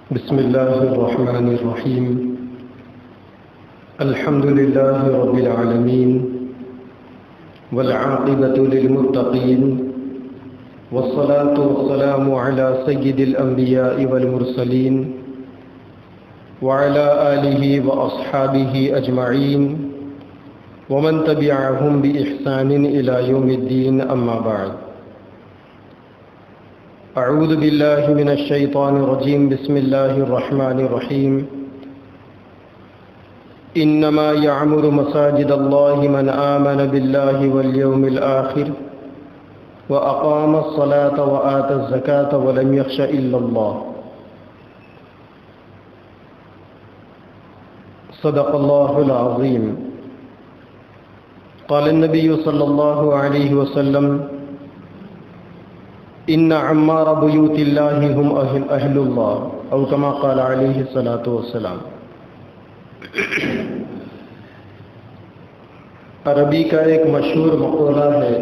بسم الله الرحمن الرحيم. الحمد لله رب العالمين، والعاقبة للمتقين، والصلاة والسلام على سيد الأنبياء والمرسلين وعلى آله وأصحابه أجمعين ومن تبعهم بإحسان إلى يوم الدين. أما بعد، اعوذ باللہ من الشیطان الرجیم. بسم اللہ الرحمن الرحیم. انما یعمر مساجد اللہ من آمن باللہ والیوم الآخر واقام الصلاة وآت الزکاة ولم یخش الا اللہ. صدق اللہ العظیم. قال النبی صلی اللہ علیہ وسلم: ان عمار بیوت اللہ ہم اہل اللہ، او کما قال علیہ الصلاۃ والسلام. عربی کا ایک مشہور مقولہ ہے: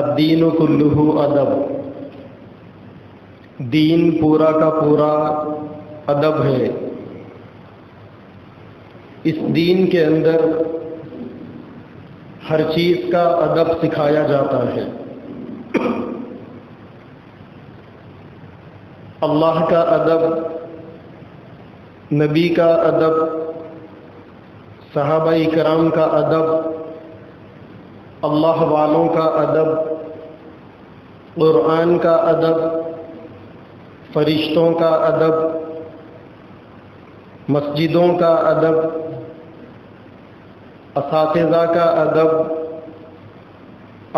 الدین کلہ ادب. دین پورا کا پورا ادب ہے. اس دین کے اندر ہر چیز کا ادب سکھایا جاتا ہے. اللہ کا ادب، نبی کا ادب، صحابہ کرام کا ادب، اللہ والوں کا ادب، قرآن کا ادب، فرشتوں کا ادب، مسجدوں کا ادب، اساتذہ کا ادب،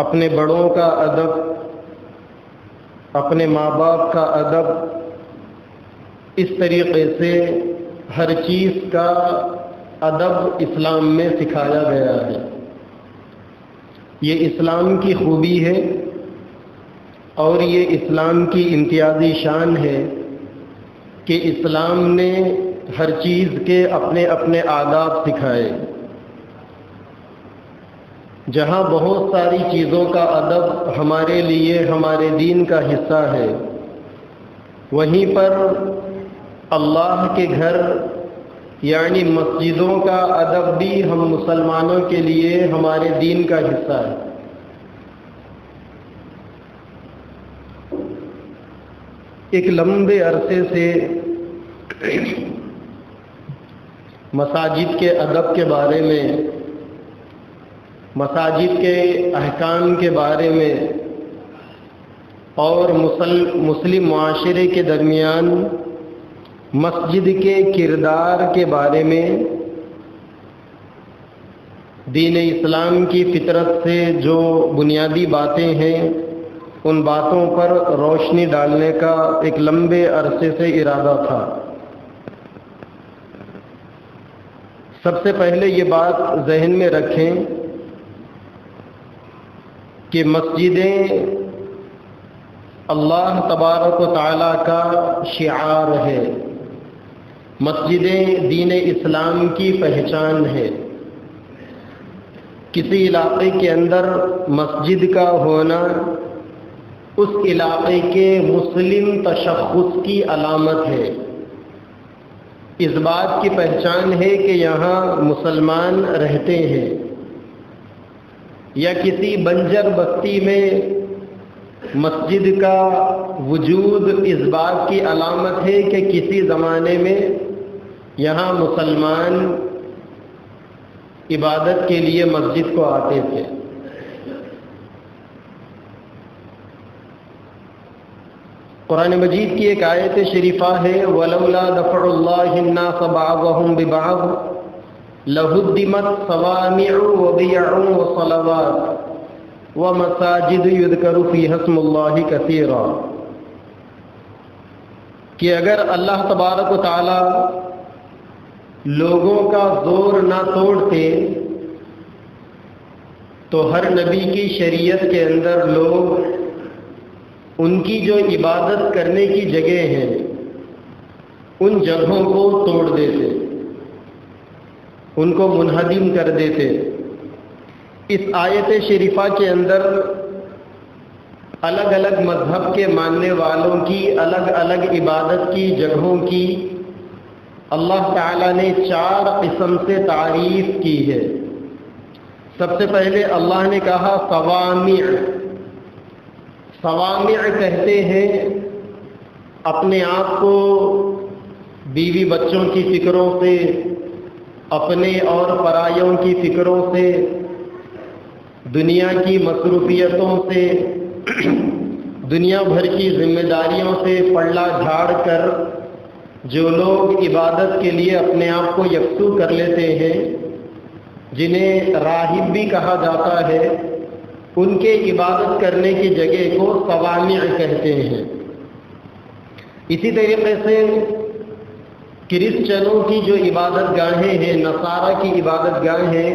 اپنے بڑوں کا ادب، اپنے ماں باپ کا ادب. اس طریقے سے ہر چیز کا ادب اسلام میں سکھایا گیا ہے. یہ اسلام کی خوبی ہے اور یہ اسلام کی امتیازی شان ہے کہ اسلام نے ہر چیز کے اپنے اپنے آداب سکھائے. جہاں بہت ساری چیزوں کا ادب ہمارے لیے ہمارے دین کا حصہ ہے، وہیں پر اللہ کے گھر یعنی مسجدوں کا ادب بھی ہم مسلمانوں کے لیے ہمارے دین کا حصہ ہے. ایک لمبے عرصے سے مساجد کے ادب کے بارے میں، مساجد کے احکام کے بارے میں اور مسلم معاشرے کے درمیان مسجد کے کردار کے بارے میں دین اسلام کی فطرت سے جو بنیادی باتیں ہیں ان باتوں پر روشنی ڈالنے کا ایک لمبے عرصے سے ارادہ تھا. سب سے پہلے یہ بات ذہن میں رکھیں کہ مسجدیں اللہ تبارک و تعالیٰ کا شعار ہے. مسجدیں دین اسلام کی پہچان ہے. کسی علاقے کے اندر مسجد کا ہونا اس علاقے کے مسلم تشخص کی علامت ہے. اس بات کی پہچان ہے کہ یہاں مسلمان رہتے ہیں. یا کسی بنجر بستی میں مسجد کا وجود اس بات کی علامت ہے کہ کسی زمانے میں یہاں مسلمان عبادت کے لیے مسجد کو آتے تھے. قرآن مجید کی ایک آیت شریفہ ہے: وَلَوْلَا دَفْعُ اللَّهِ النَّاسَ بَعْضَهُمْ بِبَعْضٍ لَهُدِّمَتْ صَوَامِعُ وَبِيَعٌ وَصَلَوَاتٌ وَمَسَاجِدُ يُذْكَرُ فِيهَا اسْمُ اللَّهِ كَثِيرًا. کہ اگر اللہ تبارک و تعالی لوگوں کا زور نہ توڑتے تو ہر نبی کی شریعت کے اندر لوگ ان کی جو عبادت کرنے کی جگہ ہیں ان جگہوں کو توڑ دیتے، ان کو منہدم کر دیتے. اس آیت شریفہ کے اندر الگ الگ مذہب کے ماننے والوں کی الگ الگ عبادت کی جگہوں کی اللہ تعالیٰ نے 4 قسم سے تعریف کی ہے۔ سب سے پہلے اللہ نے کہا صوامع۔ صوامع کہتے ہیں اپنے آپ کو بیوی بچوں کی فکروں سے، اپنے اور پرایوں کی فکروں سے، دنیا کی مصروفیتوں سے، دنیا بھر کی ذمہ داریوں سے پلڑا جھاڑ کر جو لوگ عبادت کے لیے اپنے آپ کو یکسو کر لیتے ہیں، جنہیں راہب بھی کہا جاتا ہے، ان کے عبادت کرنے کی جگہ کو صوامع کہتے ہیں۔ اسی طریقے سے کرسچنوں کی جو عبادت گاہیں ہیں، نصارہ کی عبادت گاہیں ہیں،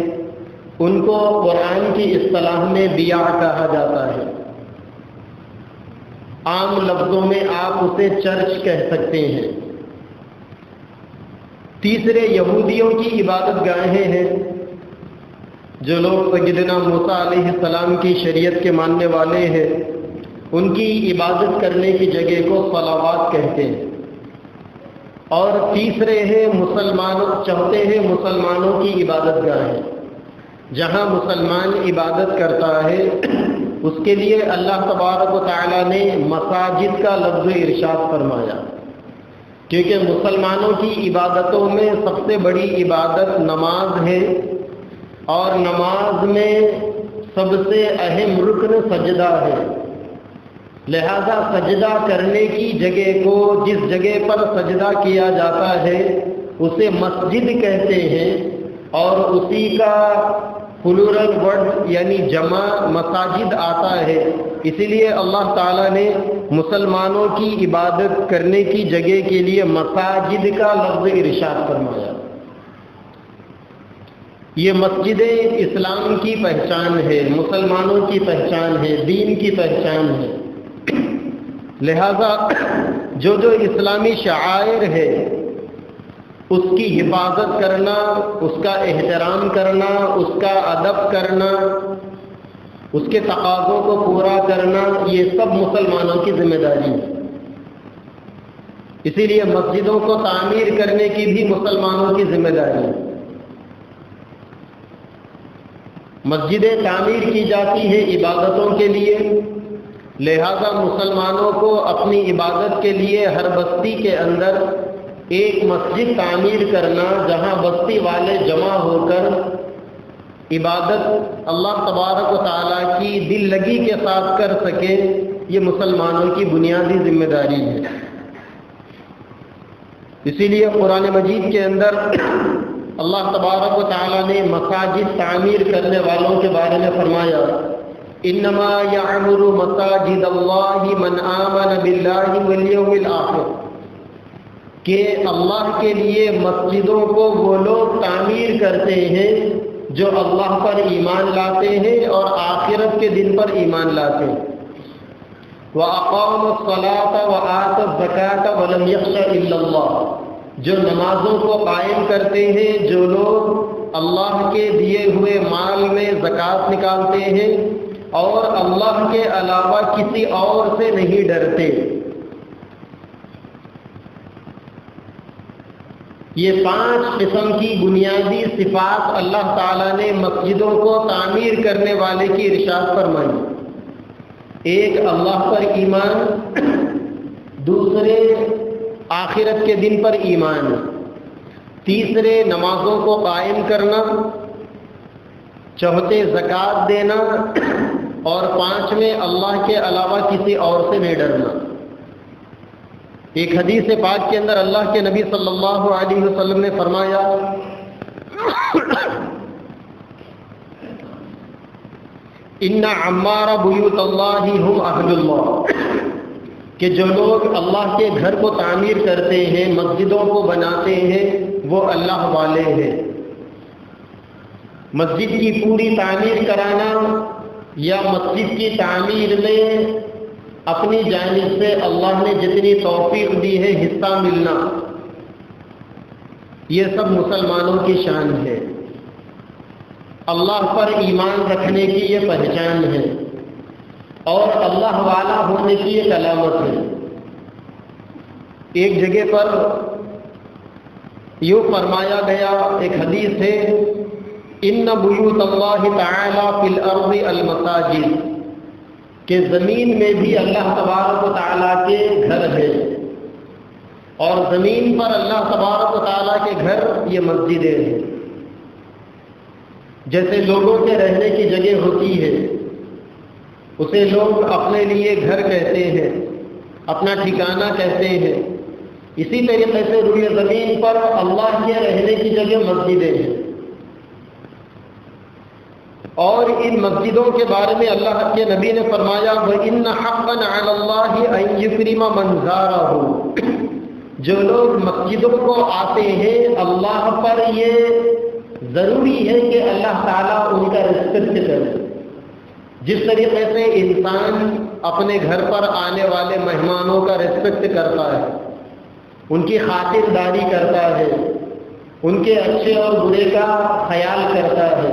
ان کو قرآن کی اصطلاح میں بیع کہا جاتا ہے۔ عام لفظوں میں آپ اسے چرچ کہہ سکتے ہیں۔ تیسرے یہودیوں کی عبادت گاہیں ہیں، جو لوگ سیدنا موسیٰ علیہ السلام کی شریعت کے ماننے والے ہیں، ان کی عبادت کرنے کی جگہ کو صلوات کہتے ہیں۔ اور تیسرے ہیں چوتھے ہیں مسلمانوں کی عبادت گاہیں، جہاں مسلمان عبادت کرتا ہے اس کے لیے اللہ تبارک و تعالیٰ نے مساجد کا لفظ ارشاد فرمایا، کیونکہ مسلمانوں کی عبادتوں میں سب سے بڑی عبادت نماز ہے، اور نماز میں سب سے اہم رکن سجدہ ہے۔ لہذا سجدہ کرنے کی جگہ کو، جس جگہ پر سجدہ کیا جاتا ہے، اسے مسجد کہتے ہیں، اور اسی کا پلورل ورڈ یعنی جمع مساجد آتا ہے۔ اسی لیے اللہ تعالیٰ نے مسلمانوں کی عبادت کرنے کی جگہ کے لیے مساجد کا لفظ ارشاد فرمایا۔ یہ مسجدیں اسلام کی پہچان ہے، مسلمانوں کی پہچان ہے، دین کی پہچان ہے۔ لہذا جو اسلامی شعائر ہے اس کی حفاظت کرنا، اس کا احترام کرنا، اس کا ادب کرنا، اس کے تقاضوں کو پورا کرنا، یہ سب مسلمانوں کی ذمہ داری ہے۔ اسی لیے مسجدوں کو تعمیر کرنے کی بھی مسلمانوں کی ذمہ داری ہے۔ مسجدیں تعمیر کی جاتی ہیں عبادتوں کے لیے، لہذا مسلمانوں کو اپنی عبادت کے لیے ہر بستی کے اندر ایک مسجد تعمیر کرنا، جہاں بستی والے جمع ہو کر عبادت اللہ تبارک و تعالیٰ کی دل لگی کے ساتھ کر سکے، یہ مسلمانوں کی بنیادی ذمہ داری ہے۔ اسی لیے قرآن مجید کے اندر اللہ تبارک و تعالیٰ نے مساجد تعمیر کرنے والوں کے بارے میں فرمایا، انما یعمر مساجد اللہ من آمن باللہ والیوم الآخر، کہ اللہ کے لیے مسجدوں کو وہ لوگ تعمیر کرتے ہیں جو اللہ پر ایمان لاتے ہیں اور آخرت کے دن پر ایمان لاتے ہیں۔ وَأَقَامُوا الصَّلَاةَ وَآتَوُا الزَّكَاةَ وَلَمْ يَخْشَ إِلَّا اللَّهَ، جو نمازوں کو قائم کرتے ہیں، جو لوگ اللہ کے دیے ہوئے مال میں زکوٰۃ نکالتے ہیں اور اللہ کے علاوہ کسی اور سے نہیں ڈرتے۔ یہ 5 قسم کی بنیادی صفات اللہ تعالیٰ نے مسجدوں کو تعمیر کرنے والے کی ارشاد فرمائی۔ ایک اللہ پر ایمان، دوسرے آخرت کے دن پر ایمان، تیسرے نمازوں کو قائم کرنا، چوتھے زکوٰۃ دینا، اور 5ویں اللہ کے علاوہ کسی اور سے نہیں ڈرنا۔ ایک حدیث پاک کے اندر اللہ کے نبی صلی اللہ علیہ وسلم نے فرمایا، ان عمار بیوت اللہ ہم اہل اللہ، کہ جو لوگ اللہ کے گھر کو تعمیر کرتے ہیں، مسجدوں کو بناتے ہیں، وہ اللہ والے ہیں۔ مسجد کی پوری تعمیر کرانا یا مسجد کی تعمیر میں اپنی جانب سے اللہ نے جتنی توفیق دی ہے حصہ ملنا، یہ سب مسلمانوں کی شان ہے۔ اللہ پر ایمان رکھنے کی یہ پہچان ہے، اور اللہ والا ہونے کی ایک علامت ہے۔ ایک جگہ پر یوں فرمایا گیا، ایک حدیث ہے، ان بیوت اللہ تعالی فی الارض المساجد، کہ زمین میں بھی اللہ تبارک و تعالیٰ کے گھر ہے، اور زمین پر اللہ تبارک و تعالیٰ کے گھر یہ مسجدیں ہیں۔ جیسے لوگوں کے رہنے کی جگہ ہوتی ہے، اسے لوگ اپنے لیے گھر کہتے ہیں، اپنا ٹھکانہ کہتے ہیں، اسی طریقے سے روئے زمین پر اللہ کے رہنے کی جگہ مسجدیں ہیں۔ اور ان مسجدوں کے بارے میں اللہ کے نبی نے فرمایا وَإِنَّ حَقًّا عَلَى اللَّهِ أَن يُكْرِمَ مَنْ زَارَهُ، جو لوگ مسجدوں کو آتے ہیں اللہ پر یہ ضروری ہے کہ اللہ تعالیٰ ان کا رسپیکٹ کرے۔ جس طریقے سے انسان اپنے گھر پر آنے والے مہمانوں کا رسپیکٹ کرتا ہے، ان کی خاطرداری کرتا ہے، ان کے اچھے اور برے کا خیال کرتا ہے،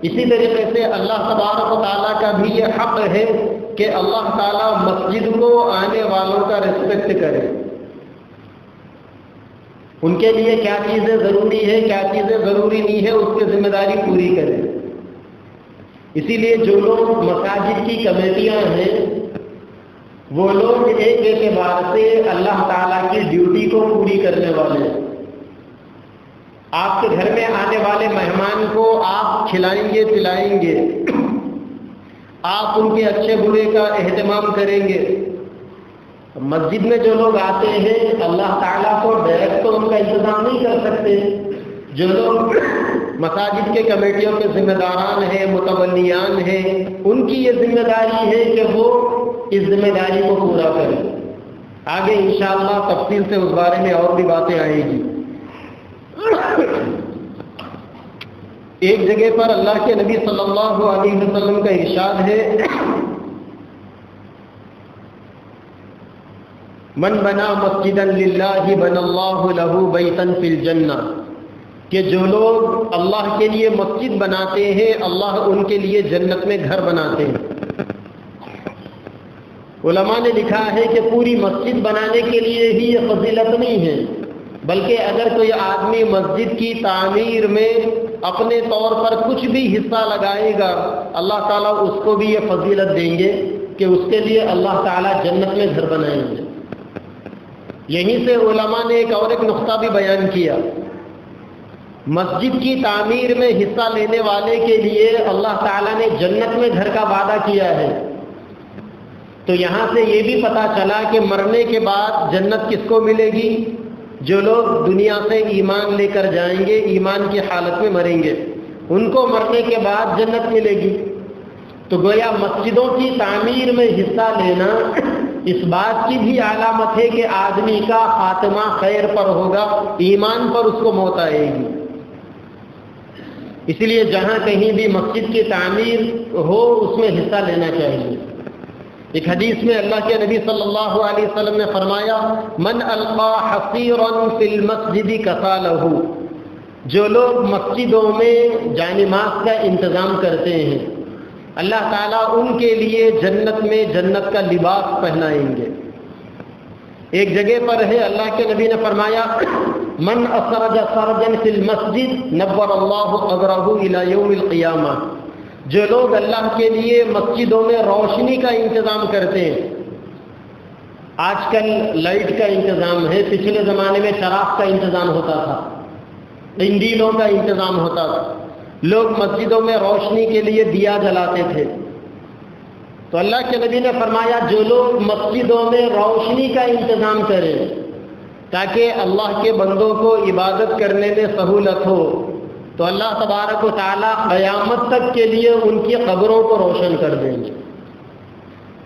اسی طریقے سے اللہ تبارک و تعالیٰ کا بھی یہ حق ہے کہ اللہ تعالیٰ مسجد کو آنے والوں کا رسپیکٹ کرے، ان کے لیے کیا چیزیں ضروری ہے، کیا چیزیں ضروری نہیں ہے، اس کی ذمہ داری پوری کرے۔ اسی لیے جو لوگ مساجد کی کمیٹیاں ہیں وہ لوگ ایک اعتبار سے اللہ تعالیٰ کی ڈیوٹی کو پوری کرنے والے ہیں۔ آپ کے گھر میں آنے والے مہمان کو آپ کھلائیں گے، پلائیں گے، آپ ان کے اچھے برے کا اہتمام کریں گے۔ مسجد میں جو لوگ آتے ہیں اللہ تعالیٰ کو ڈائریکٹ تو ان کا انتظام نہیں کر سکتے، جو لوگ مساجد کے کمیٹیوں کے ذمہ داران ہیں، متولیان ہیں، ان کی یہ ذمہ داری ہے کہ وہ اس ذمہ داری کو پورا کریں۔ آگے انشاءاللہ تفصیل سے اس بارے میں اور بھی باتیں آئیں گی۔ ایک جگہ پر اللہ کے نبی صلی اللہ علیہ وسلم کا ارشاد ہے من بنا مسجدا للہ بنا اللہ لہ بیتا فی الجنہ، کہ جو لوگ اللہ کے لیے مسجد بناتے ہیں اللہ ان کے لیے جنت میں گھر بناتے ہیں۔ علماء نے لکھا ہے کہ پوری مسجد بنانے کے لیے ہی یہ فضیلت نہیں ہے، بلکہ اگر کوئی آدمی مسجد کی تعمیر میں اپنے طور پر کچھ بھی حصہ لگائے گا اللہ تعالیٰ اس کو بھی یہ فضیلت دیں گے کہ اس کے لیے اللہ تعالیٰ جنت میں گھر بنائیں گے۔ یہیں سے علماء نے ایک نقطہ بھی بیان کیا، مسجد کی تعمیر میں حصہ لینے والے کے لیے اللہ تعالیٰ نے جنت میں گھر کا وعدہ کیا ہے۔ تو یہاں سے یہ بھی پتہ چلا کہ مرنے کے بعد جنت کس کو ملے گی؟ جو لوگ دنیا سے ایمان لے کر جائیں گے، ایمان کی حالت میں مریں گے، ان کو مرنے کے بعد جنت ملے گی۔ تو گویا مسجدوں کی تعمیر میں حصہ لینا اس بات کی بھی علامت ہے کہ آدمی کا خاتمہ خیر پر ہوگا، ایمان پر اس کو موت آئے گی۔ اس لیے جہاں کہیں بھی مسجد کی تعمیر ہو اس میں حصہ لینا چاہیے۔ ایک حدیث میں اللہ کے نبی صلی اللہ علیہ وسلم نے فرمایا من القا حصیرا فی المسجد کسالہ، جو لوگ مسجدوں میں جانماز کا انتظام کرتے ہیں اللہ تعالیٰ ان کے لیے جنت میں جنت کا لباس پہنائیں گے۔ ایک جگہ پر ہے اللہ کے نبی نے فرمایا من اسرج سرجا فی المسجد نور اللہ قبرہ الی یوم القیامہ، جو لوگ اللہ کے لیے مسجدوں میں روشنی کا انتظام کرتے ہیں۔ آج کل لائٹ کا انتظام ہے، پچھلے زمانے میں چراغ کا انتظام ہوتا تھا، قندیلوں کا انتظام ہوتا تھا، لوگ مسجدوں میں روشنی کے لیے دیا جلاتے تھے۔ تو اللہ کے نبی نے فرمایا جو لوگ مسجدوں میں روشنی کا انتظام کریں تاکہ اللہ کے بندوں کو عبادت کرنے میں سہولت ہو، تو اللہ تبارک و تعالیٰ قیامت تک کے لیے ان کی قبروں کو روشن کر دیں گے۔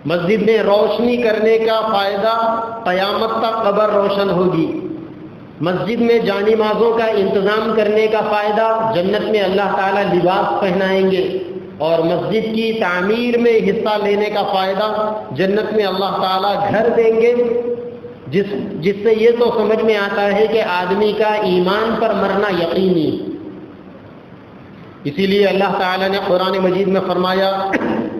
مسجد میں روشنی کرنے کا فائدہ قیامت تک قبر روشن ہوگی، مسجد میں جانمازوں کا انتظام کرنے کا فائدہ جنت میں اللہ تعالیٰ لباس پہنائیں گے، اور مسجد کی تعمیر میں حصہ لینے کا فائدہ جنت میں اللہ تعالیٰ گھر دیں گے، جس سے یہ تو سمجھ میں آتا ہے کہ آدمی کا ایمان پر مرنا یقینی ہے۔ اسی لیے اللہ تعالیٰ نے قرآن مجید میں فرمایا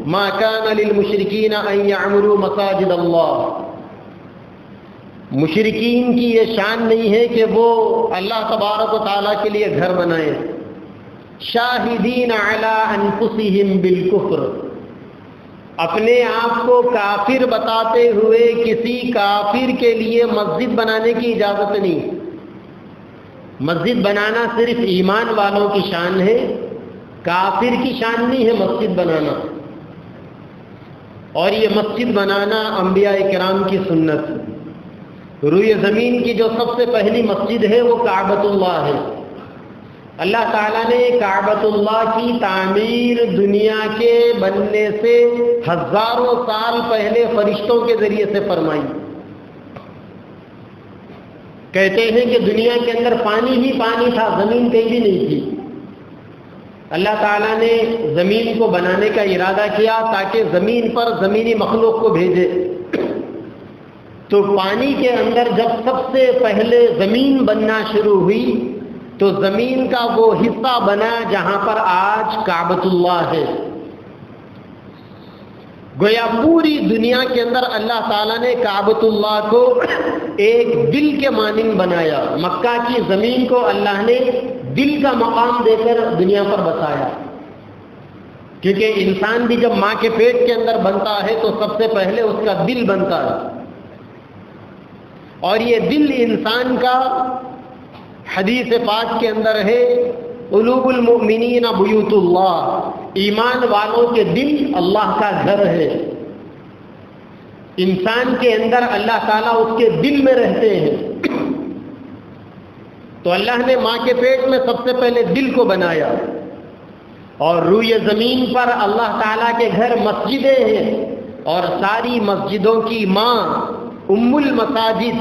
ما كان للمشركين ان يعمروا مساجد اللہ، مشرکین کی یہ شان نہیں ہے کہ وہ اللہ تبارک و تعالیٰ کے لیے گھر بنائیں، شاہدین علی انفسہم بالکفر، اپنے آپ کو کافر بتاتے ہوئے کسی کافر کے لیے مسجد بنانے کی اجازت نہیں۔ مسجد بنانا صرف ایمان والوں کی شان ہے، کافر کی شان نہیں ہے مسجد بنانا۔ اور یہ مسجد بنانا انبیاء کرام کی سنت ہے۔ روئے زمین کی جو سب سے پہلی مسجد ہے وہ کعبۃ اللہ ہے۔ اللہ تعالیٰ نے کعبۃ اللہ کی تعمیر دنیا کے بننے سے ہزاروں سال پہلے فرشتوں کے ذریعے سے فرمائی۔ کہتے ہیں کہ دنیا کے اندر پانی ہی پانی تھا، زمین کہیں بھی نہیں تھی۔ اللہ تعالیٰ نے زمین کو بنانے کا ارادہ کیا تاکہ زمین پر زمینی مخلوق کو بھیجے۔ تو پانی کے اندر جب سب سے پہلے زمین بننا شروع ہوئی تو زمین کا وہ حصہ بنا جہاں پر آج کعبۃ اللہ ہے۔ گویا پوری دنیا کے اندر اللہ تعالیٰ نے کعبۃ اللہ کو ایک دل کے مانند بنایا۔ مکہ کی زمین کو اللہ نے دل کا مقام دے کر دنیا پر بسایا، کیونکہ انسان بھی جب ماں کے پیٹ کے اندر بنتا ہے تو سب سے پہلے اس کا دل بنتا ہے، اور یہ دل انسان کا حدیث پاک کے اندر ہے قلوب المؤمنین بیوت اللہ، ایمان والوں کے دل اللہ کا گھر ہے۔ انسان کے اندر اللہ تعالیٰ اس کے دل میں رہتے ہیں۔ تو اللہ نے ماں کے پیٹ میں سب سے پہلے دل کو بنایا، اور روئے زمین پر اللہ تعالیٰ کے گھر مسجدیں ہیں، اور ساری مسجدوں کی ماں ام المساجد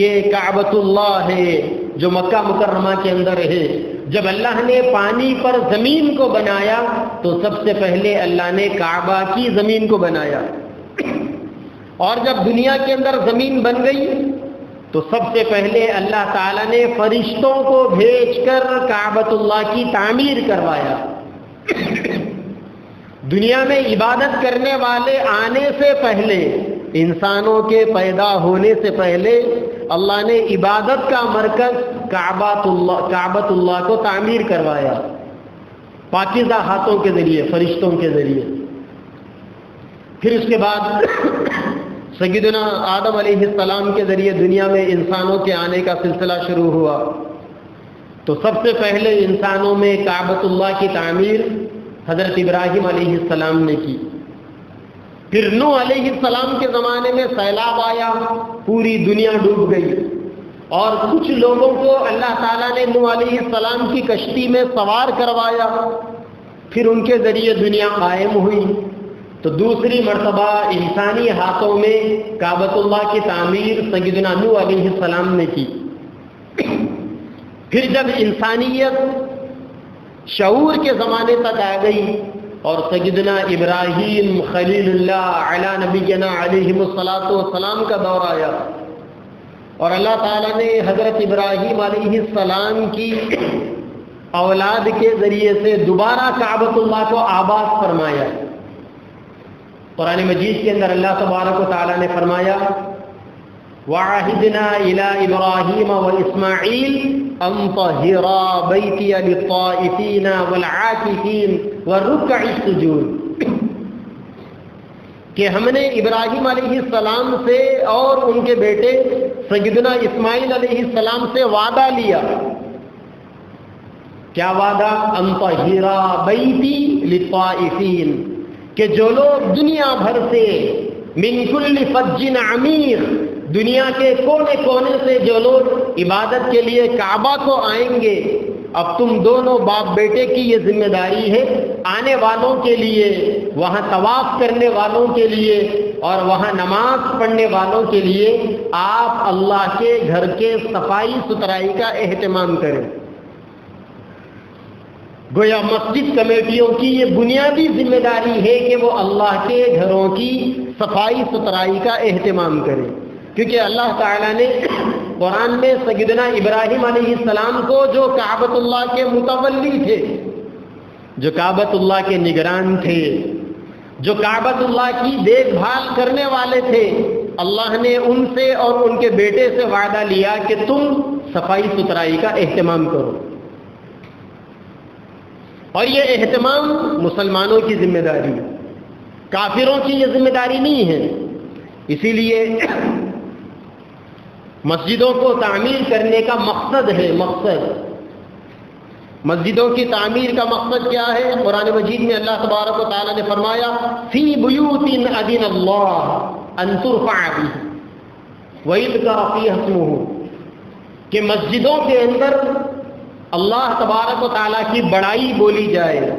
یہ کعبۃ اللہ ہے جو مکہ مکرمہ کے اندر ہے۔ جب اللہ نے پانی پر زمین کو بنایا تو سب سے پہلے اللہ نے کعبہ کی زمین کو بنایا، اور جب دنیا کے اندر زمین بن گئی تو سب سے پہلے اللہ تعالیٰ نے فرشتوں کو بھیج کر کعبۃ اللہ کی تعمیر کروایا۔ دنیا میں عبادت کرنے والے آنے سے پہلے، انسانوں کے پیدا ہونے سے پہلے اللہ نے عبادت کا مرکز کعبۃ اللہ کو تعمیر کروایا، پاکیزہ ہاتھوں کے ذریعے، فرشتوں کے ذریعے۔ پھر اس کے بعد سیدنا آدم علیہ السلام کے ذریعے دنیا میں انسانوں کے آنے کا سلسلہ شروع ہوا، تو سب سے پہلے انسانوں میں کعبۃ اللہ کی تعمیر حضرت ابراہیم علیہ السلام نے کی۔ پھر نوح علیہ السلام کے زمانے میں سیلاب آیا، پوری دنیا ڈوب گئی، اور کچھ لوگوں کو اللہ تعالیٰ نے نوح علیہ السلام کی کشتی میں سوار کروایا، پھر ان کے ذریعے دنیا قائم ہوئی۔ تو دوسری مرتبہ انسانی ہاتھوں میں کعبۃ اللہ کی تعمیر سیدنا نوح علیہ السلام نے کی۔ پھر جب انسانیت شعور کے زمانے تک آ گئی اور سیدنا ابراہیم خلیل اللہ علی نبینا علیہ الصلاۃ والسلام کا دور آیا، اور اللہ تعالیٰ نے حضرت ابراہیم علیہ السلام کی اولاد کے ذریعے سے دوبارہ کعبۃ اللہ کو آباد فرمایا۔ قرآن مجید کے اندر اللہ تبارک و تعالیٰ نے فرمایا وَعَهِدْنَا إِلَىٰ إِبْرَاهِيمَ وَإِسْمَاعِيلَ أَن طَهِّرَا بَيْتِيَ لِلطَّائِفِينَ وَالْعَاكِفِينَ وَالرُّكَّعِ السُّجُودِ، کہ ہم نے ابراہیم علیہ السلام سے اور ان کے بیٹے سیدنا اسماعیل علیہ السلام سے وعدہ لیا۔ کیا وعدہ؟ أَن طَهِّرَا بَيْتِي لِلطَّائِفِينَ، کہ جو لوگ دنیا بھر سے من کل فج عمیق، دنیا کے کونے کونے سے جو لوگ عبادت کے لیے کعبہ کو آئیں گے، اب تم دونوں باپ بیٹے کی یہ ذمہ داری ہے، آنے والوں کے لیے، وہاں طواف کرنے والوں کے لیے اور وہاں نماز پڑھنے والوں کے لیے آپ اللہ کے گھر کے صفائی ستھرائی کا اہتمام کریں۔ گویا مسجد کمیٹیوں کی یہ بنیادی ذمہ داری ہے کہ وہ اللہ کے گھروں کی صفائی ستھرائی کا اہتمام کریں، کیونکہ اللہ تعالیٰ نے قرآن میں سیدنا ابراہیم علیہ السلام کو جو کعبۃ اللہ کے متولی تھے، جو کعبۃ اللہ کے نگران تھے، جو کعبۃ اللہ کی دیکھ بھال کرنے والے تھے، اللہ نے ان سے اور ان کے بیٹے سے وعدہ لیا کہ تم صفائی ستھرائی کا اہتمام کرو، اور یہ اہتمام مسلمانوں کی ذمہ داری ہے، کافروں کی یہ ذمہ داری نہیں ہے۔ اسی لیے مسجدوں کو تعمیر کرنے کا مقصد ہے، مسجدوں کی تعمیر کا مقصد کیا ہے؟ قرآن مجید میں اللہ تبارک و تعالیٰ نے فرمایا فی بیوت اذن اللہ ان ترفع ویذکر فیہا اسمہ، کہ مسجدوں کے اندر اللہ تبارک و تعالیٰ کی بڑائی بولی جائے،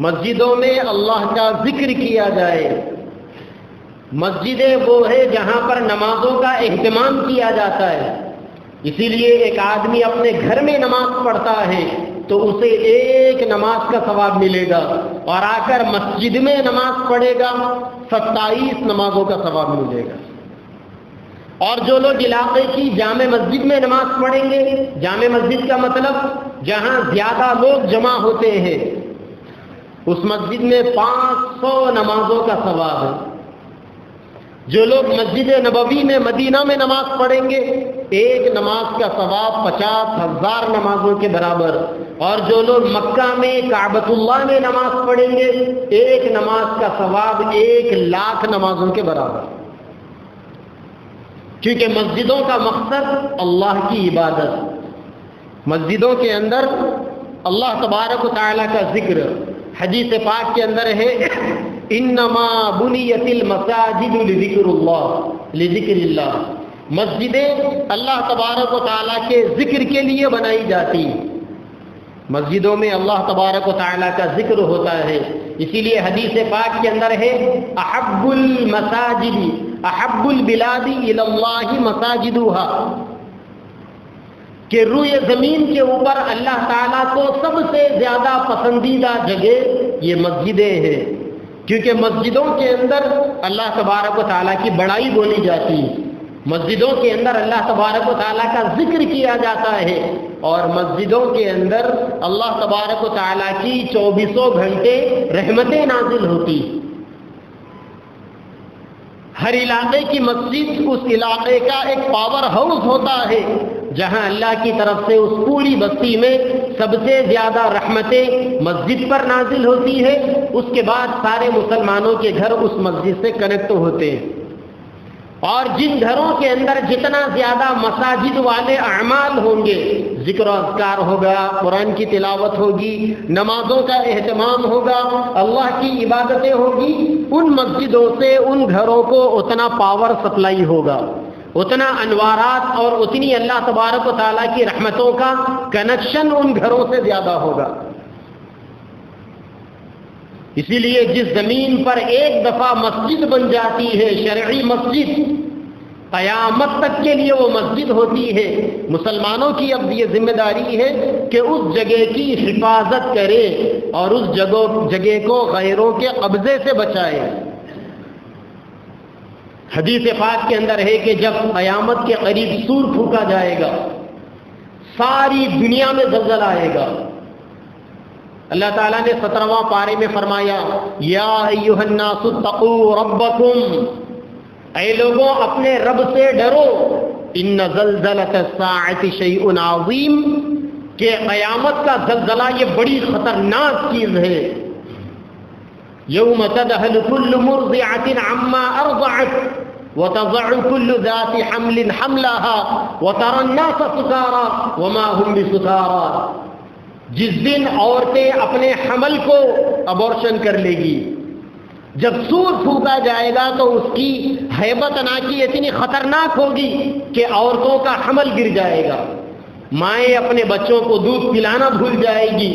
مسجدوں میں اللہ کا ذکر کیا جائے۔ مسجدیں وہ ہے جہاں پر نمازوں کا اہتمام کیا جاتا ہے۔ اسی لیے ایک آدمی اپنے گھر میں نماز پڑھتا ہے تو اسے ایک نماز کا ثواب ملے گا، اور آ کر مسجد میں نماز پڑھے گا 27 نمازوں کا ثواب ملے گا۔ اور جو لوگ علاقے کی جامع مسجد میں نماز پڑھیں گے، جامع مسجد کا مطلب جہاں زیادہ لوگ جمع ہوتے ہیں، اس مسجد میں 500 نمازوں کا ثواب ہے۔ جو لوگ مسجد نبوی میں مدینہ میں نماز پڑھیں گے، ایک نماز کا ثواب 50,000 نمازوں کے برابر، اور جو لوگ مکہ میں کعبۃ اللہ میں نماز پڑھیں گے، ایک نماز کا ثواب 1,00,000 نمازوں کے برابر۔ کیونکہ مسجدوں کا مقصد اللہ کی عبادت، مسجدوں کے اندر اللہ تبارک و تعالیٰ کا ذکر۔ حدیث پاک کے اندر ہے انما بنیت المساجد لذکر اللہ، مسجدیں اللہ تبارک و تعالیٰ کے ذکر کے لیے بنائی جاتی، مسجدوں میں اللہ تبارک و تعالیٰ کا ذکر ہوتا ہے۔ اسی لیے حدیث پاک کے اندر ہے احب المساجد احب البلاد الی اللہ مساجدها، کہ روئے زمین کے اوپر اللہ تعالیٰ کو سب سے زیادہ پسندیدہ جگہ یہ مسجدیں ہیں، کیونکہ مسجدوں کے اندر اللہ تبارک و تعالیٰ کی بڑائی بولی جاتی ہے، مسجدوں کے اندر اللہ تبارک و تعالیٰ کا ذکر کیا جاتا ہے، اور مسجدوں کے اندر اللہ تبارک و تعالیٰ کی 24 گھنٹے رحمتیں نازل ہوتی۔ ہر علاقے کی مسجد اس علاقے کا ایک پاور ہاؤس ہوتا ہے، جہاں اللہ کی طرف سے اس پوری بستی میں سب سے زیادہ رحمتیں مسجد پر نازل ہوتی ہے۔ اس کے بعد سارے مسلمانوں کے گھر اس مسجد سے کنیکٹ ہوتے ہیں، اور جن گھروں کے اندر جتنا زیادہ مساجد والے اعمال ہوں گے، ذکر و اذکار ہوگا، قرآن کی تلاوت ہوگی، نمازوں کا اہتمام ہوگا، اللہ کی عبادتیں ہوگی، ان مسجدوں سے ان گھروں کو اتنا پاور سپلائی ہوگا، اتنا انوارات اور اتنی اللہ تبارک و تعالیٰ کی رحمتوں کا کنیکشن ان گھروں سے زیادہ ہوگا۔ اسی لیے جس زمین پر ایک دفعہ مسجد بن جاتی ہے، شرعی مسجد، قیامت تک کے لیے وہ مسجد ہوتی ہے۔ مسلمانوں کی اب یہ ذمہ داری ہے کہ اس جگہ کی حفاظت کرے اور اس جگہ کو غیروں کے قبضے سے بچائے۔ حدیث پاک کے اندر ہے کہ جب قیامت کے قریب سور پھونکا جائے گا، ساری دنیا میں زلزلہ آئے گا۔ اللہ تعالیٰ نے 17واں پارے میں فرمایا یا ایھا الناس اتقوا ربکم، اے لوگوں اپنے رب سے ڈرو، ان زلزلۃ الساعۃ شیء عظیم، کہ قیامت کا زلزلہ یہ بڑی خطرناک چیز ہے۔ یوم تذہل کل مرضعۃ عما ارضعت وتضع كل ذات حمل حملها وترى الناس سکارى وما هم بسکارى، جس دن عورتیں اپنے حمل کو ابورشن کر لے گی، جب سور پھونکا جائے گا تو اس کی ہیبت ناکی اتنی خطرناک ہوگی کہ عورتوں کا حمل گر جائے گا، مائیں اپنے بچوں کو دودھ پلانا بھول جائے گی،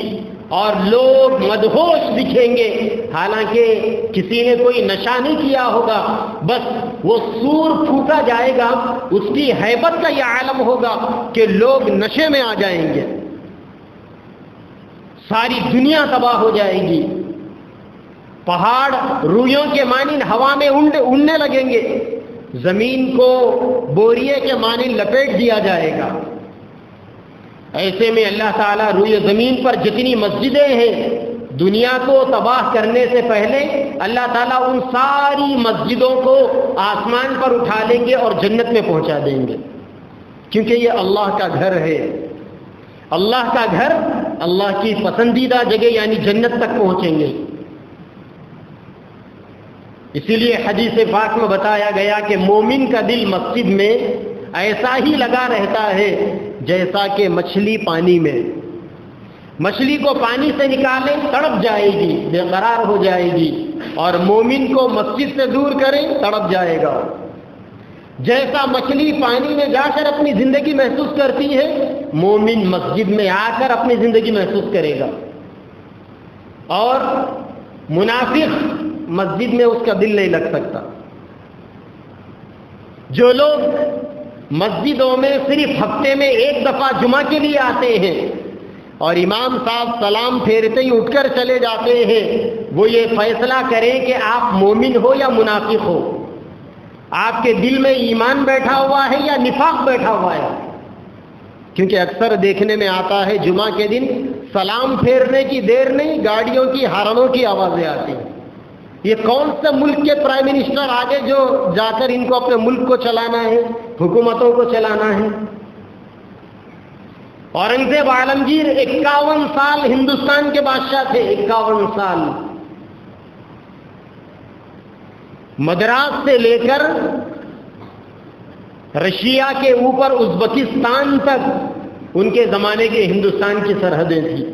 اور لوگ مدہوش دکھیں گے، حالانکہ کسی نے کوئی نشہ نہیں کیا ہوگا، بس وہ سور پھونکا جائے گا، اس کی ہیبت کا یہ عالم ہوگا کہ لوگ نشے میں آ جائیں گے، ساری دنیا تباہ ہو جائے گی، پہاڑ روئیوں کے مانند ہوا میں اڑنے لگیں گے، زمین کو بوریے کے مانند لپیٹ دیا جائے گا۔ ایسے میں اللہ تعالیٰ روئے زمین پر جتنی مسجدیں ہیں، دنیا کو تباہ کرنے سے پہلے اللہ تعالیٰ ان ساری مسجدوں کو آسمان پر اٹھا لیں گے اور جنت میں پہنچا دیں گے، کیونکہ یہ اللہ کا گھر ہے۔ اللہ کا گھر، اللہ کی پسندیدہ جگہ یعنی جنت تک پہنچیں گے۔ اسی لیے حدیث پاک میں بتایا گیا کہ مومن کا دل مسجد میں ایسا ہی لگا رہتا ہے جیسا کہ مچھلی پانی میں۔ مچھلی کو پانی سے نکالیں تڑپ جائے گی، بے قرار ہو جائے گی، اور مومن کو مسجد سے دور کریں تڑپ جائے گا۔ جیسا مچھلی پانی میں جا کر اپنی زندگی محسوس کرتی ہے، مومن مسجد میں آ کر اپنی زندگی محسوس کرے گا۔ اور منافق مسجد میں اس کا دل نہیں لگ سکتا۔ جو لوگ مسجدوں میں صرف ہفتے میں ایک دفعہ جمعہ کے لیے آتے ہیں اور امام صاحب سلام پھیرتے ہی اٹھ کر چلے جاتے ہیں، وہ یہ فیصلہ کریں کہ آپ مومن ہو یا منافق ہو، آپ کے دل میں ایمان بیٹھا ہوا ہے یا نفاق بیٹھا ہوا ہے۔ کیونکہ اکثر دیکھنے میں آتا ہے جمعہ کے دن سلام پھیرنے کی دیر نہیں، گاڑیوں کی ہارنوں کی آوازیں آتی ہیں۔ یہ کون سے ملک کے پرائم منسٹر آگے جو جا کر ان کو اپنے ملک کو چلانا ہے، حکومتوں کو چلانا ہے؟ اورنگزیب عالمگیر 51 سال ہندوستان کے بادشاہ تھے، 51 سال۔ مدراس سے لے کر رشیا کے اوپر ازبکستان تک ان کے زمانے کے ہندوستان کی سرحدیں تھیں،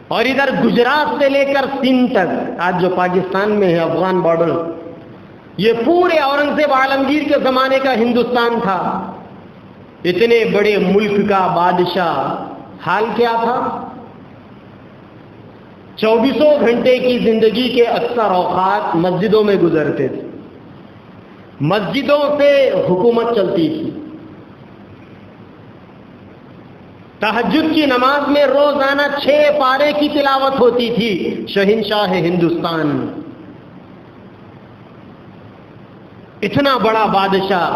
اور ادھر گجرات سے لے کر سندھ تک، آج جو پاکستان میں ہے افغان بارڈر، یہ پورے اورنگزیب عالمگیر کے زمانے کا ہندوستان تھا۔ اتنے بڑے ملک کا بادشاہ حال کیا تھا؟ 24 گھنٹے کی زندگی کے اکثر اوقات مسجدوں میں گزرتے تھے، مسجدوں سے حکومت چلتی تھی۔ تہجد کی نماز میں روزانہ 6 پارے کی تلاوت ہوتی تھی۔ شہنشاہ ہندوستان، اتنا بڑا بادشاہ،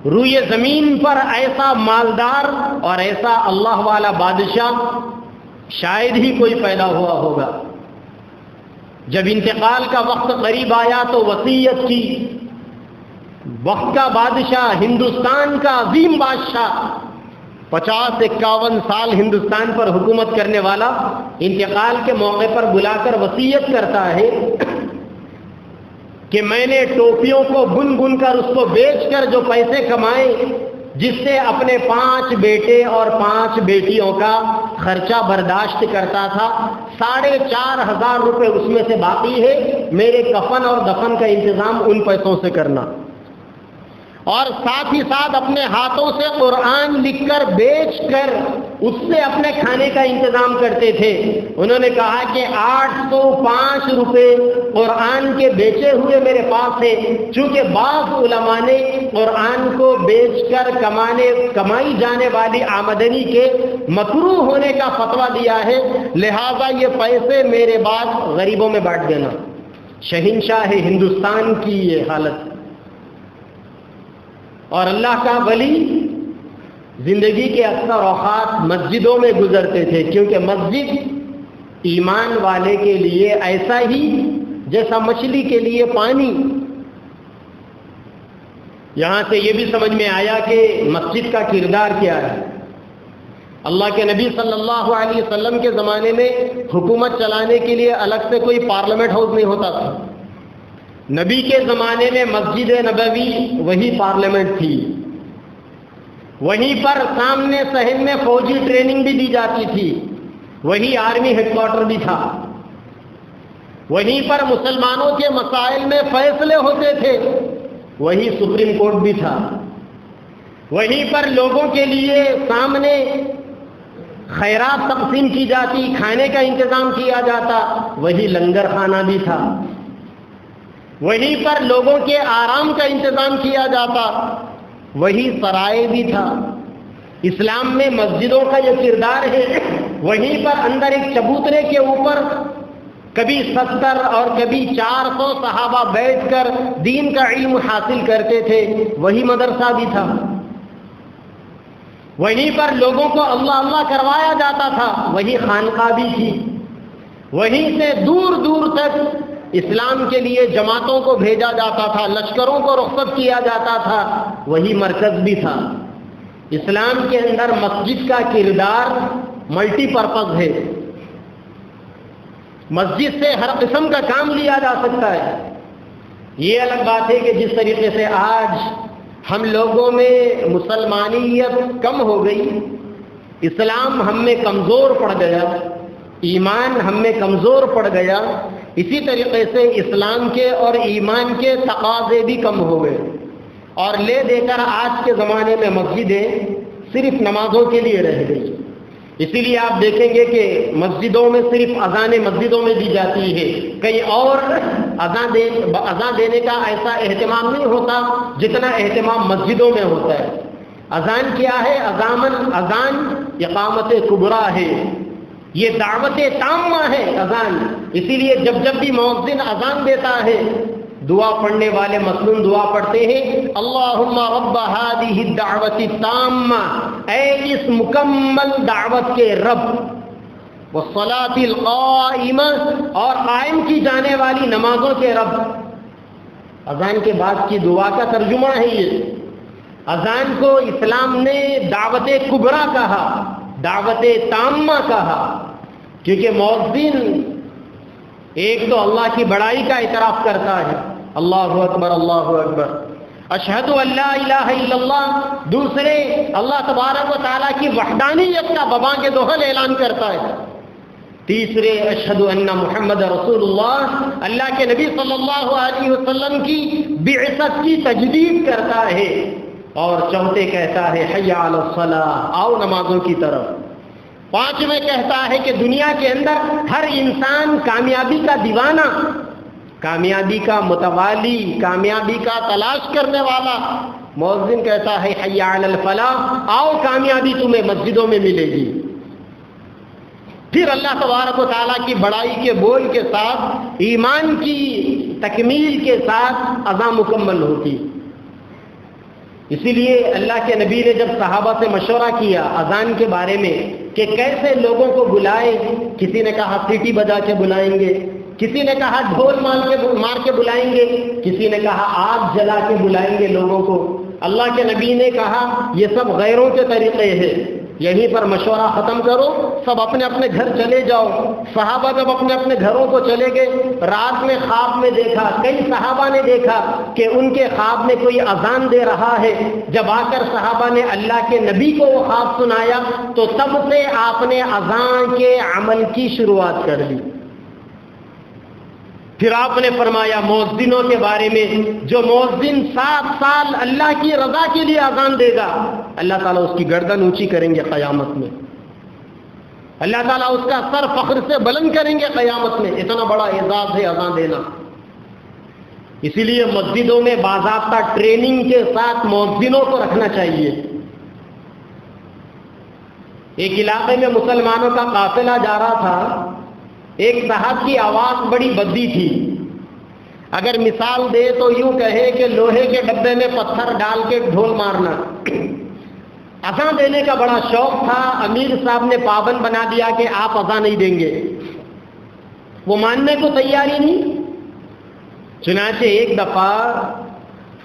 روئے زمین پر ایسا مالدار اور ایسا اللہ والا بادشاہ شاید ہی کوئی پیدا ہوا ہوگا۔ جب انتقال کا وقت قریب آیا تو وصیت کی، وقت کا بادشاہ، ہندوستان کا عظیم بادشاہ، 50-51 سال ہندوستان پر حکومت کرنے والا، انتقال کے موقع پر بلا کر وصیت کرتا ہے کہ میں نے ٹوپیوں کو بن بن کر اس کو بیچ کر جو پیسے کمائے، جس سے اپنے 5 بیٹے اور 5 بیٹیوں کا خرچہ برداشت کرتا تھا، 4,500 روپے اس میں سے باقی ہے، میرے کفن اور دفن کا انتظام ان پیسوں سے کرنا۔ اور ساتھ ہی ساتھ اپنے ہاتھوں سے قرآن لکھ کر بیچ کر اس سے اپنے کھانے کا انتظام کرتے تھے۔ انہوں نے کہا کہ 805 روپے قرآن کے بیچے ہوئے میرے پاس ہے، چونکہ بعض علماء نے قرآن کو بیچ کر کمائی جانے والی آمدنی کے مکروہ ہونے کا فتویٰ دیا ہے، لہذا یہ پیسے میرے بعد غریبوں میں بانٹ دینا۔ شہنشاہ ہندوستان کی یہ حالت۔ اور اللہ کا ولی زندگی کے اکثر اوقات مسجدوں میں گزرتے تھے، کیونکہ مسجد ایمان والے کے لیے ایسا ہی جیسا مچھلی کے لیے پانی۔ یہاں سے یہ بھی سمجھ میں آیا کہ مسجد کا کردار کیا ہے۔ اللہ کے نبی صلی اللہ علیہ وسلم کے زمانے میں حکومت چلانے کے لیے الگ سے کوئی پارلیمنٹ ہاؤس نہیں ہوتا تھا۔ نبی کے زمانے میں مسجد نبوی وہی پارلیمنٹ تھی، وہیں پر سامنے صحن میں فوجی ٹریننگ بھی دی جاتی تھی، وہی آرمی ہیڈ کوارٹر بھی تھا، وہیں پر مسلمانوں کے مسائل میں فیصلے ہوتے تھے، وہی سپریم کورٹ بھی تھا، وہیں پر لوگوں کے لیے سامنے خیرات تقسیم کی جاتی، کھانے کا انتظام کیا جاتا، وہی لنگر خانہ بھی تھا، وہیں پر لوگوں کے آرام کا انتظام کیا جاتا، وہی سرائے بھی تھا۔ اسلام میں مسجدوں کا یہ کردار ہے۔ وہیں پر اندر ایک چبوترے کے اوپر کبھی 70 اور کبھی 400 صحابہ بیٹھ کر دین کا علم حاصل کرتے تھے، وہی مدرسہ بھی تھا۔ وہیں پر لوگوں کو اللہ اللہ کروایا جاتا تھا، وہی خانقاہ بھی تھی۔ وہیں سے دور دور تک اسلام کے لیے جماعتوں کو بھیجا جاتا تھا، لشکروں کو رخصت کیا جاتا تھا، وہی مرکز بھی تھا۔ اسلام کے اندر مسجد کا کردار ملٹی پرپز ہے، مسجد سے ہر قسم کا کام لیا جا سکتا ہے۔ یہ الگ بات ہے کہ جس طریقے سے آج ہم لوگوں میں مسلمانیت کم ہو گئی، اسلام ہم میں کمزور پڑ گیا، ایمان ہم میں کمزور پڑ گیا، اسی طریقے سے اسلام کے اور ایمان کے تقاضے بھی کم ہو گئے، اور لے دے کر آج کے زمانے میں مسجدیں صرف نمازوں کے لیے رہ گئی۔ اسی لیے آپ دیکھیں گے کہ مسجدوں میں صرف اذانیں مسجدوں میں دی جاتی ہے، کہیں اور اذان دینے کا ایسا اہتمام نہیں ہوتا جتنا اہتمام مسجدوں میں ہوتا ہے۔ اذان کیا ہے؟ اذان اقامت کبریٰ ہے، یہ دعوت تامہ ہے اذان۔ اسی لیے جب جب بھی مؤذن اذان دیتا ہے، دعا پڑھنے والے مثلاً دعا پڑھتے ہیں اللہم رب ہذہ الدعوت التامہ، اے اس مکمل دعوت کے رب، والصلاۃ القائمہ، اور قائم کی جانے والی نمازوں کے رب۔ اذان کے بعد کی دعا کا ترجمہ ہے یہ۔ اذان کو اسلام نے دعوت کبریٰ کہا، دعوت تامہ کہا، کیونکہ مؤذن ایک تو اللہ کی بڑائی کا اعتراف کرتا ہے، اللہ اکبر اللہ اکبر، اشہد ان لا الہ الا اللہ، دوسرے اللہ تبارک و تعالیٰ کی وحدانیت کا بباں کے دوہل اعلان کرتا ہے، تیسرے اشہد ان محمد رسول اللہ، اللہ کے نبی صلی اللہ علیہ وسلم کی بعثت کی تجدید کرتا ہے، اور چوتھے کہتا ہے حی علی الصلاۃ، آؤ نمازوں کی طرف۔ پانچویں کہتا ہے کہ دنیا کے اندر ہر انسان کامیابی کا دیوانہ، کامیابی کا متوالی، کامیابی کا تلاش کرنے والا، مؤذن کہتا ہے حی علی الفلاح، آؤ کامیابی تمہیں مسجدوں میں ملے گی۔ پھر اللہ تبارک و تعالیٰ کی بڑائی کے بول کے ساتھ، ایمان کی تکمیل کے ساتھ اذان مکمل ہوتی۔ اسی لیے اللہ کے نبی نے جب صحابہ سے مشورہ کیا اذان کے بارے میں کہ کیسے لوگوں کو بلائیں، کسی نے کہا سیٹی بجا کے بلائیں گے، کسی نے کہا ڈھول مار کے بلائیں گے، کسی نے کہا آگ جلا کے بلائیں گے لوگوں کو۔ اللہ کے نبی نے کہا یہ سب غیروں کے طریقے ہیں، یہیں پر مشورہ ختم کرو، سب اپنے اپنے گھر چلے جاؤ۔ صحابہ جب اپنے اپنے گھروں کو چلے گئے، رات میں خواب میں دیکھا، کئی صحابہ نے دیکھا کہ ان کے خواب میں کوئی اذان دے رہا ہے۔ جب آ کر صحابہ نے اللہ کے نبی کو وہ خواب سنایا تو تب سے آپ نے اذان کے عمل کی شروعات کر دی۔ پھر آپ نے فرمایا مؤذنوں کے بارے میں، جو مؤذن 7 سال اللہ کی رضا کے لیے اذان دے گا، اللہ تعالیٰ اس کی گردن اونچی کریں گے قیامت میں، اللہ تعالیٰ اس کا سر فخر سے بلند کریں گے قیامت میں۔ اتنا بڑا اعزاز ہے اذان دینا۔ اسی لیے مسجدوں میں باضابطہ ٹریننگ کے ساتھ مؤذنوں کو رکھنا چاہیے۔ ایک علاقے میں مسلمانوں کا قافلہ جا رہا تھا، ایک صاحب کی آواز بڑی بدی تھی، اگر مثال دے تو یوں کہے کہ لوہے کے ڈبے میں پتھر ڈال کے ڈھول مارنا۔ اذان دینے کا بڑا شوق تھا، امیر صاحب نے پابند بنا دیا کہ آپ اذان نہیں دیں گے، وہ ماننے کو تیار ہی نہیں۔ چنانچہ ایک دفعہ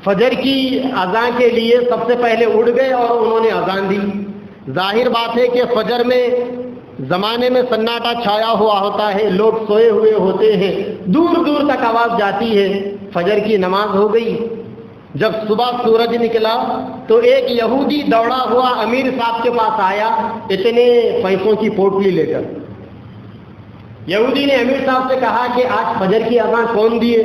فجر کی اذان کے لیے سب سے پہلے اٹھ گئے اور انہوں نے اذان دی۔ ظاہر بات ہے کہ فجر میں زمانے میں سناٹا چھایا ہوا ہوتا ہے، لوگ سوئے ہوئے ہوتے ہیں، دور دور تک آواز جاتی ہے۔ فجر کی نماز ہو گئی، جب صبح سورج نکلا تو ایک یہودی دوڑا ہوا امیر صاحب کے پاس آیا اتنے پیسوں کی پوٹلی لے کر۔ یہودی نے امیر صاحب سے کہا کہ آج فجر کی اذان کون دیے؟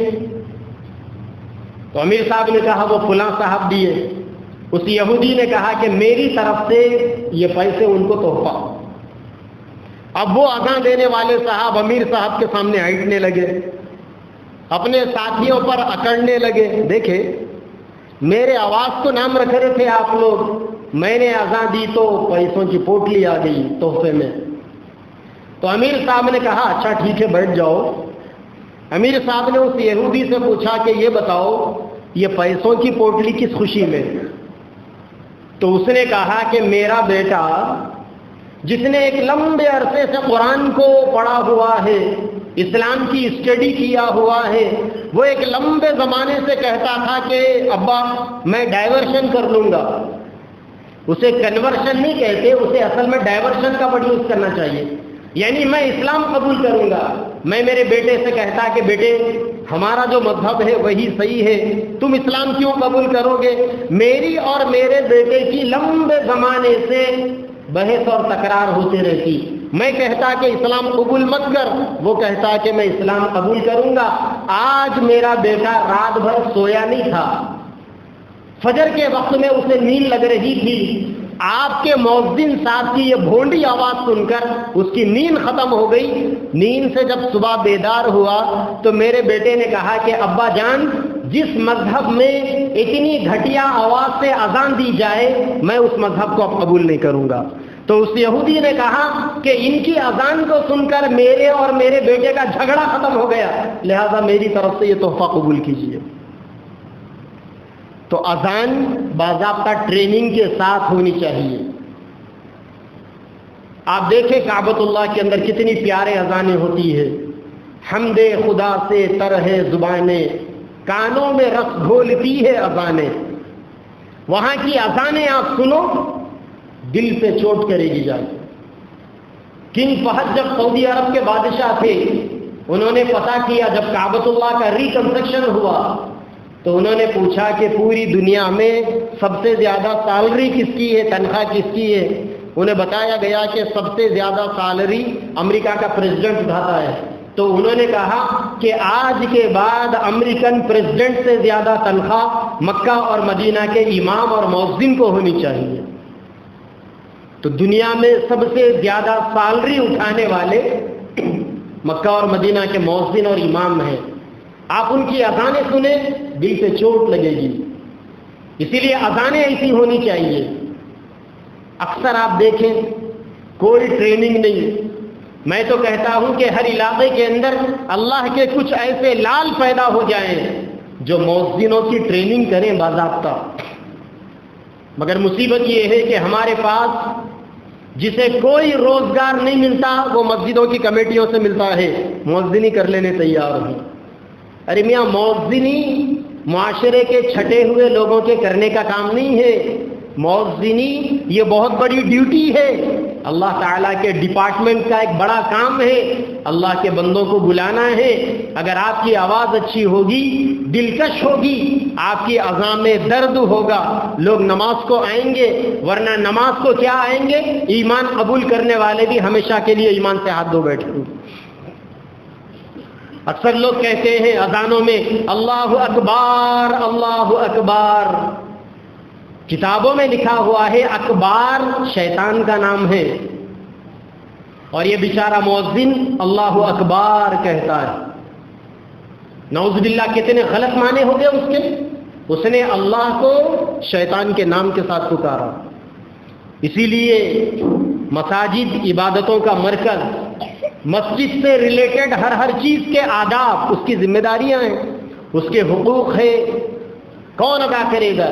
تو امیر صاحب نے کہا وہ فلاں صاحب دیے۔ اس یہودی نے کہا کہ میری طرف سے یہ پیسے ان کو تحفہ۔ اب وہ اذان دینے والے صاحب امیر صاحب کے سامنے ہٹنے لگے، اپنے ساتھیوں پر اکڑنے لگے، دیکھے میرے آواز کو نام رکھ رہے تھے آپ لوگ، میں نے اذان دی تو پیسوں کی پوٹلی آ گئی تحفے میں۔ تو امیر صاحب نے کہا اچھا ٹھیک ہے بیٹھ جاؤ۔ امیر صاحب نے اس یہودی سے پوچھا کہ یہ بتاؤ یہ پیسوں کی پوٹلی کس خوشی میں؟ تو اس نے کہا کہ میرا بیٹا جس نے ایک لمبے عرصے سے قرآن کو پڑھا ہوا ہے، اسلام کی اسٹڈی کیا ہوا ہے، وہ ایک لمبے زمانے سے کہتا تھا کہ ابا میں ڈائیورشن کر لوں گا. اسے کنورشن نہیں کہتے، اسے اصل میں ڈائیورشن کا ورڈ یوز کرنا چاہیے. یعنی میں اسلام قبول کروں گا. میں میرے بیٹے سے کہتا کہ بیٹے ہمارا جو مذہب ہے وہی صحیح ہے، تم اسلام کیوں قبول کرو گے؟ میری اور میرے بیٹے کی لمبے زمانے سے بحث اور تکرار ہوتی رہتی. میں کہتا کہ اسلام قبول مت کر، وہ کہتا کہ میں اسلام قبول کروں گا. آج میرا بیٹا رات بھر سویا نہیں تھا، فجر کے وقت میں اسے نیند لگ رہی تھی. آپ کے مؤذن صاحب کی یہ بھونڈی آواز سن کر اس کی نیند ختم ہو گئی. نیند سے جب صبح بیدار ہوا تو میرے بیٹے نے کہا کہ ابا جان، جس مذہب میں اتنی گھٹیا آواز سے اذان دی جائے میں اس مذہب کو اب قبول نہیں کروں گا. تو اس یہودی نے کہا کہ ان کی اذان کو سن کر میرے اور میرے بیٹے کا جھگڑا ختم ہو گیا، لہذا میری طرف سے یہ تحفہ قبول کیجیے. تو اذان باضابطہ ٹریننگ کے ساتھ ہونی چاہیے. آپ دیکھیں کعبۃ اللہ کے اندر کتنی پیارے اذانیں ہوتی ہے. حمد خدا سے تر ہے زبانیں، کانوں میں رس گھولتی ہے اذانیں. وہاں کی اذانیں آپ سنو، دل پہ چوٹ کرے گی جا کے. کنگ فہد جب سعودی عرب کے بادشاہ تھے، انہوں نے پتہ کیا جب کعبۃ اللہ کا ریکنسٹرکشن ہوا تو انہوں نے پوچھا کہ پوری دنیا میں سب سے زیادہ سیلری کس کی ہے، تنخواہ کس کی ہے؟ انہیں بتایا گیا کہ سب سے زیادہ سیلری امریکہ کا پریزیڈنٹ اٹھاتا ہے. تو انہوں نے کہا کہ آج کے بعد امریکن پریزیڈنٹ سے زیادہ تنخواہ مکہ اور مدینہ کے امام اور مؤذن کو ہونی چاہیے. تو دنیا میں سب سے زیادہ سیلری اٹھانے والے مکہ اور مدینہ کے مؤذن اور امام ہیں. آپ ان کی اذانیں سنیں، دل پہ چوٹ لگے گی. اسی لیے اذانیں ایسی ہونی چاہیے. اکثر آپ دیکھیں کوئی ٹریننگ نہیں. میں تو کہتا ہوں کہ ہر علاقے کے اندر اللہ کے کچھ ایسے لال پیدا ہو جائیں جو مؤذنوں کی ٹریننگ کریں باضابطہ. مگر مصیبت یہ ہے کہ ہمارے پاس جسے کوئی روزگار نہیں ملتا وہ مسجدوں کی کمیٹیوں سے ملتا ہے، مؤذنی کر لینے تیار ہیں. ارے میاں، مؤذنی معاشرے کے چھٹے ہوئے لوگوں کے کرنے کا کام نہیں ہے. مؤذنی یہ بہت بڑی ڈیوٹی ہے، اللہ تعالیٰ کے ڈپارٹمنٹ کا ایک بڑا کام ہے. اللہ کے بندوں کو بلانا ہے. اگر آپ کی آواز اچھی ہوگی، دلکش ہوگی، آپ کی اذان میں درد ہوگا، لوگ نماز کو آئیں گے. ورنہ نماز کو کیا آئیں گے؟ ایمان قبول کرنے والے بھی ہمیشہ کے لیے ایمان سے ہاتھ دھو بیٹھیں گے. اکثر لوگ کہتے ہیں اذانوں میں اللہ اکبر اللہ اکبر. کتابوں میں لکھا ہوا ہے اکبار شیطان کا نام ہے، اور یہ بیچارہ مؤذن اللہ اکبر کہتا ہے. نعوذ باللہ، کتنے غلط معنی ہو گئے اس کے. اس نے اللہ کو شیطان کے نام کے ساتھ پکارا. اسی لیے مساجد عبادتوں کا مرکز، مسجد سے ریلیٹڈ ہر چیز کے آداب اس کی ذمہ داریاں ہیں، اس کے حقوق ہے. کون ادا کرے گا؟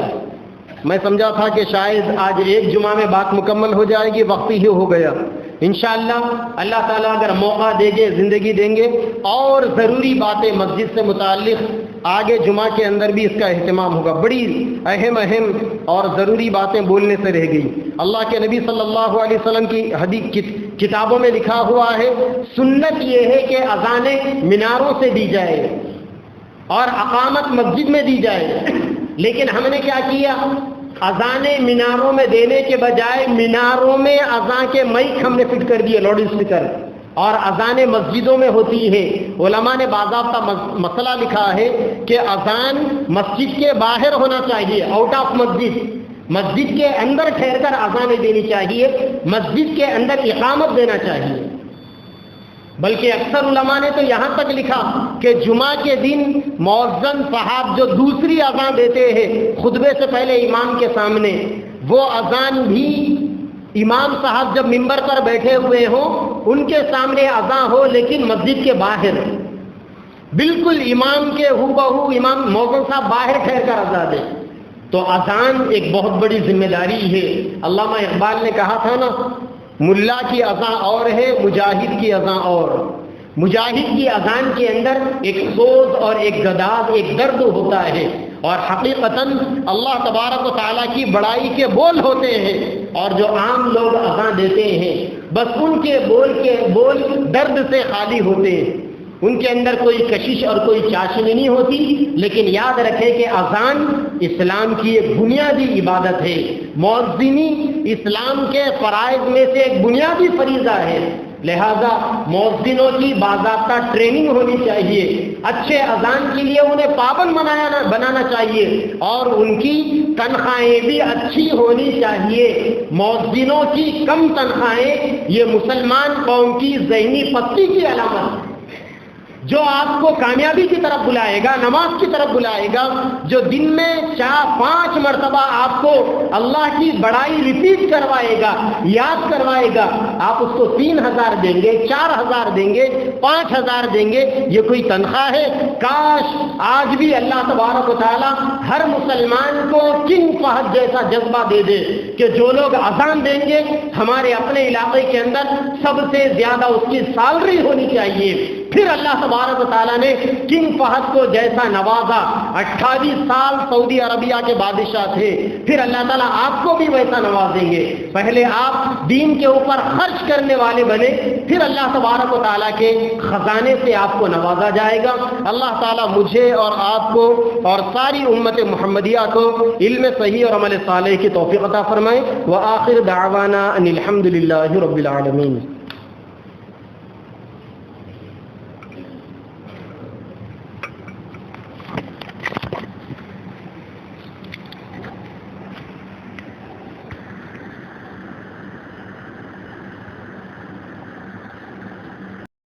میں سمجھا تھا کہ شاید آج ایک جمعہ میں بات مکمل ہو جائے گی، وقت ہی ہو گیا. انشاءاللہ اللہ تعالیٰ اگر موقع دیں گے، زندگی دیں گے، اور ضروری باتیں مسجد سے متعلق آگے جمعہ کے اندر بھی اس کا اہتمام ہوگا. بڑی اہم اور ضروری باتیں بولنے سے رہ گئی. اللہ کے نبی صلی اللہ علیہ وسلم کی حدیث کتابوں میں لکھا ہوا ہے، سنت یہ ہے کہ اذانیں میناروں سے دی جائے اور اقامت مسجد میں دی جائے. لیکن ہم نے کیا کیا؟ اذانیں میناروں میں دینے کے بجائے میناروں میں اذان کے مائک ہم نے فٹ کر دیے، لاؤڈ اسپیکر، اور اذانیں مسجدوں میں ہوتی ہے. علماء نے باضابطہ مسئلہ لکھا ہے کہ اذان مسجد کے باہر ہونا چاہیے، آؤٹ آف مسجد. مسجد کے اندر ٹھہر کر اذانیں دینی چاہیے، مسجد کے اندر اقامت دینا چاہیے. بلکہ اکثر علماء نے تو یہاں تک لکھا کہ جمعہ کے دن مؤذن صاحب جو دوسری اذان دیتے ہیں خطبے سے پہلے امام کے سامنے، وہ اذان بھی امام صاحب جب ممبر پر بیٹھے ہوئے ہوں ان کے سامنے اذان ہو، لیکن مسجد کے باہر بالکل امام کے ہو بہو امام مؤذن صاحب باہر ٹھہر کر اذان دے. تو اذان ایک بہت بڑی ذمہ داری ہے. علامہ اقبال نے کہا تھا نا ملا کی اذان اور ہے، مجاہد کی اذان اور۔ مجاہد کی اذان کے اندر ایک سوز اور ایک گداز، ایک درد ہوتا ہے، اور حقیقتاً اللہ تبارک و تعالیٰ کی بڑائی کے بول ہوتے ہیں، اور جو عام لوگ اذان دیتے ہیں بس ان کے بول درد سے خالی ہوتے ہیں، ان کے اندر کوئی کشش اور کوئی چاشنی نہیں ہوتی۔ لیکن یاد رکھیں کہ اذان اسلام کی ایک بنیادی عبادت ہے، مؤذنی اسلام کے فرائض میں سے ایک بنیادی فریضہ ہے، لہذا مؤذنوں کی باضابطہ ٹریننگ ہونی چاہیے، اچھے اذان کے لیے انہیں پابند بنانا چاہیے، اور ان کی تنخواہیں بھی اچھی ہونی چاہیے۔ مؤذنوں کی کم تنخواہیں یہ مسلمان قوم کی ذہنی پستی کی علامت ہے۔ جو آپ کو کامیابی کی طرف بلائے گا، نماز کی طرف بلائے گا، جو دن میں 4-5 مرتبہ آپ کو اللہ کی بڑائی ریپیٹ کروائے گا، یاد کروائے گا، آپ اس کو 3000 دیں گے، 4000 دیں گے، 5000 دیں گے، یہ کوئی تنخواہ ہے؟ کاش آج بھی اللہ تبارک و تعالی ہر مسلمان کو کنگ فہد جیسا جذبہ دے دے کہ جو لوگ اذان دیں گے ہمارے اپنے علاقے کے اندر سب سے زیادہ اس کی سیلری ہونی چاہیے۔ پھر اللہ تبارک و تعالیٰ نے کنگ فہد کو جیسا نوازا، 28 سال سعودی عربیہ کے بادشاہ تھے، پھر اللہ تعالیٰ آپ کو بھی ویسا نوازیں گے۔ پہلے آپ دین کے اوپر خرچ کرنے والے بنے، پھر اللہ تبارک و تعالیٰ کے خزانے سے آپ کو نوازا جائے گا۔ اللہ تعالیٰ مجھے اور آپ کو اور ساری امت محمدیہ کو علم صحیح اور عمل صالح کی توفیق عطا فرمائے۔ وآخر دعوانا ان الحمد للہ رب العالمین۔